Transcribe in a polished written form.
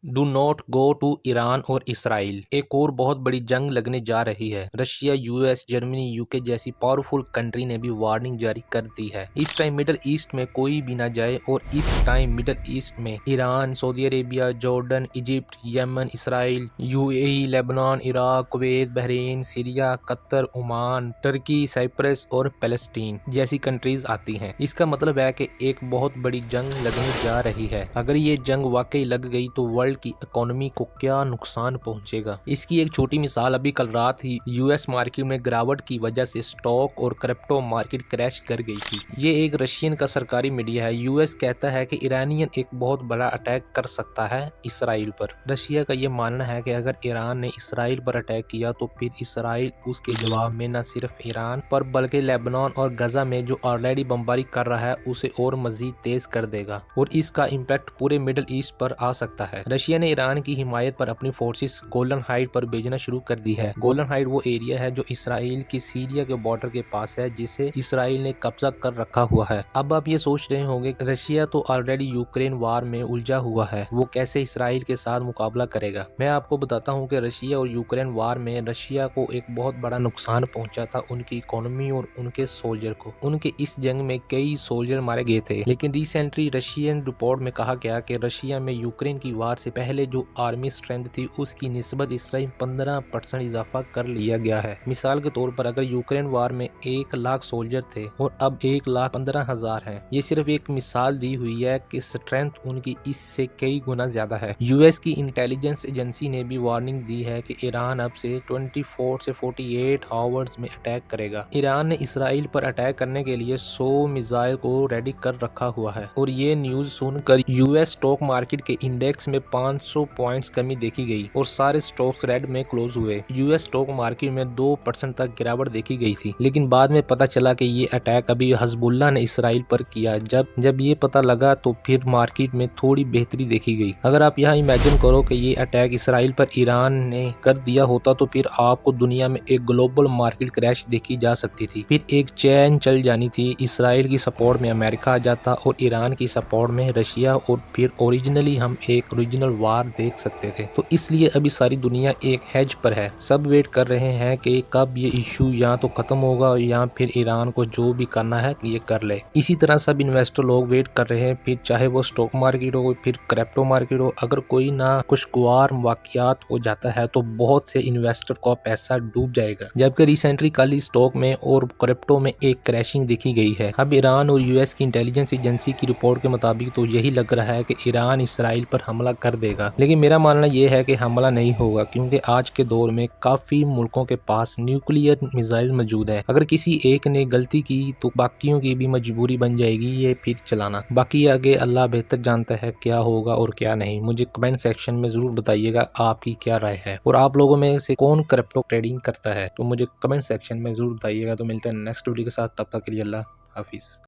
Do not go to Iran और Israel. एक और बहुत बड़ी जंग लगने जा रही है। रशिया, यूएस, जर्मनी, यूके जैसी पावरफुल कंट्री ने भी वार्निंग जारी कर दी है। इस टाइम मिडल ईस्ट में कोई भी ना जाए और इस टाइम मिडल ईस्ट में Iran, Saudi Arabia, Jordan, Egypt, Yemen, Israel, UAE, Lebanon, Iraq, Kuwait, Bahrain, Syria, Qatar, Oman, Turkey, Cyprus और पैलेस्टीन जैसी कंट्रीज आती हैं। इसका मतलब है कि एक बहुत बड़ी जंग लगने जा रही है। अगर ये जंग वाकई लग गई तो वर्ल्ड की इकोनॉमी को क्या नुकसान पहुंचेगा। इसकी एक छोटी मिसाल अभी कल रात ही यूएस मार्केट में गिरावट की वजह से स्टॉक और क्रिप्टो मार्केट क्रैश कर गई थी। ये एक रशियन का सरकारी मीडिया है। यूएस कहता है कि ईरानियन एक बहुत बड़ा अटैक कर सकता है इसराइल पर। रशिया का ये मानना है कि अगर ईरान ने इसराइल पर अटैक किया तो फिर इसराइल उसके जवाब में न सिर्फ ईरान पर बल्कि लेबनान और गजा में जो ऑलरेडी बमबारी कर रहा है उसे और मजीद तेज कर देगा और इसका इम्पैक्ट पूरे मिडल ईस्ट पर आ सकता है। रशिया ने ईरान की हिमायत पर अपनी फोर्सेस गोलन हाइट पर भेजना शुरू कर दी है। गोलन हाइट वो एरिया है जो इसराइल की सीरिया के बॉर्डर के पास है, जिसे इसराइल ने कब्जा कर रखा हुआ है। अब आप ये सोच रहे होंगे रशिया तो ऑलरेडी यूक्रेन वार में उलझा हुआ है, वो कैसे इसराइल के साथ मुकाबला करेगा। मैं आपको बताता हूँ कि रशिया और यूक्रेन वार में रशिया को एक बहुत बड़ा नुकसान पहुंचा था, उनकी इकोनॉमी और उनके सोल्जर को। उनके इस जंग में कई सोल्जर मारे गए थे, लेकिन रिसेंटली रशियन रिपोर्ट में कहा गया कि रशिया में यूक्रेन की वार से पहले जो आर्मी स्ट्रेंथ थी उसकी निस्बत इसराइल 15% इजाफा कर लिया गया है। मिसाल के तौर पर अगर यूक्रेन वार में 1 लाख सोल्जर थे और अब 1,15,000 हैं। ये सिर्फ एक मिसाल दी हुई है कि स्ट्रेंथ उनकी इससे कई गुना ज्यादा है। यूएस की इंटेलिजेंस एजेंसी ने भी वार्निंग दी है कि ईरान अब से 24 से 48 आवर्स में अटैक करेगा। ईरान ने इसराइल पर अटैक करने के लिए 100 मिसाइल को रेडी कर रखा हुआ है और ये न्यूज सुनकर यूएस स्टॉक मार्केट के इंडेक्स में 500 पॉइंट्स कमी देखी गई और सारे स्टॉक्स रेड में क्लोज हुए। यूएस स्टॉक मार्केट में 2% तक गिरावट देखी गई थी, लेकिन बाद में पता चला कि ये अटैक अभी हिजबुल्लाह ने इसराइल पर किया। जब ये पता लगा तो फिर मार्केट में थोड़ी बेहतरी देखी गई। अगर आप यहाँ इमेजिन करो कि ये अटैक इसराइल पर ईरान ने कर दिया होता तो फिर आपको दुनिया में एक ग्लोबल मार्केट क्रैश देखी जा सकती थी। फिर एक चैन चल जानी थी। इसराइल की सपोर्ट में अमेरिका आ जाता और ईरान की सपोर्ट में रशिया और फिर ओरिजिनली हम एक रीजनल वार देख सकते थे। तो इसलिए अभी सारी दुनिया एक हेज पर है। सब वेट कर रहे हैं कि कब ये इशू या तो खत्म होगा या फिर ईरान को जो भी करना है ये कर ले। इसी तरह सब इन्वेस्टर लोग वेट कर रहे हैं, फिर चाहे वो स्टॉक मार्केट हो फिर क्रिप्टो मार्केट हो। अगर कोई ना खुशगवार वाकयात हो जाता है तो बहुत से इन्वेस्टर का पैसा डूब जाएगा। जबकि रिसेंटली कल स्टॉक में और क्रिप्टो में एक क्रैशिंग देखी गई है। अब ईरान और यूएस की इंटेलिजेंस एजेंसी की रिपोर्ट के मुताबिक तो यही लग रहा है कि ईरान इसराइल पर हमला कर देगा, लेकिन मेरा मानना यह है कि हमला नहीं होगा, क्योंकि आज के दौर में काफी मुल्कों के पास न्यूक्लियर मिसाइल मौजूद है। अगर किसी एक ने गलती की तो बाकियों की भी मजबूरी बन जाएगी ये फिर चलाना। बाकी आगे अल्लाह बेहतर जानता है क्या होगा और क्या नहीं। मुझे कमेंट सेक्शन में जरूर बताइएगा आपकी क्या राय है और आप लोगों में से कौन क्रिप्टो ट्रेडिंग करता है, तो मुझे कमेंट सेक्शन में जरूर बताइएगा। तो मिलते हैं नेक्स्ट वीडियो के साथ, तब तक के लिए अल्लाह हाफिज।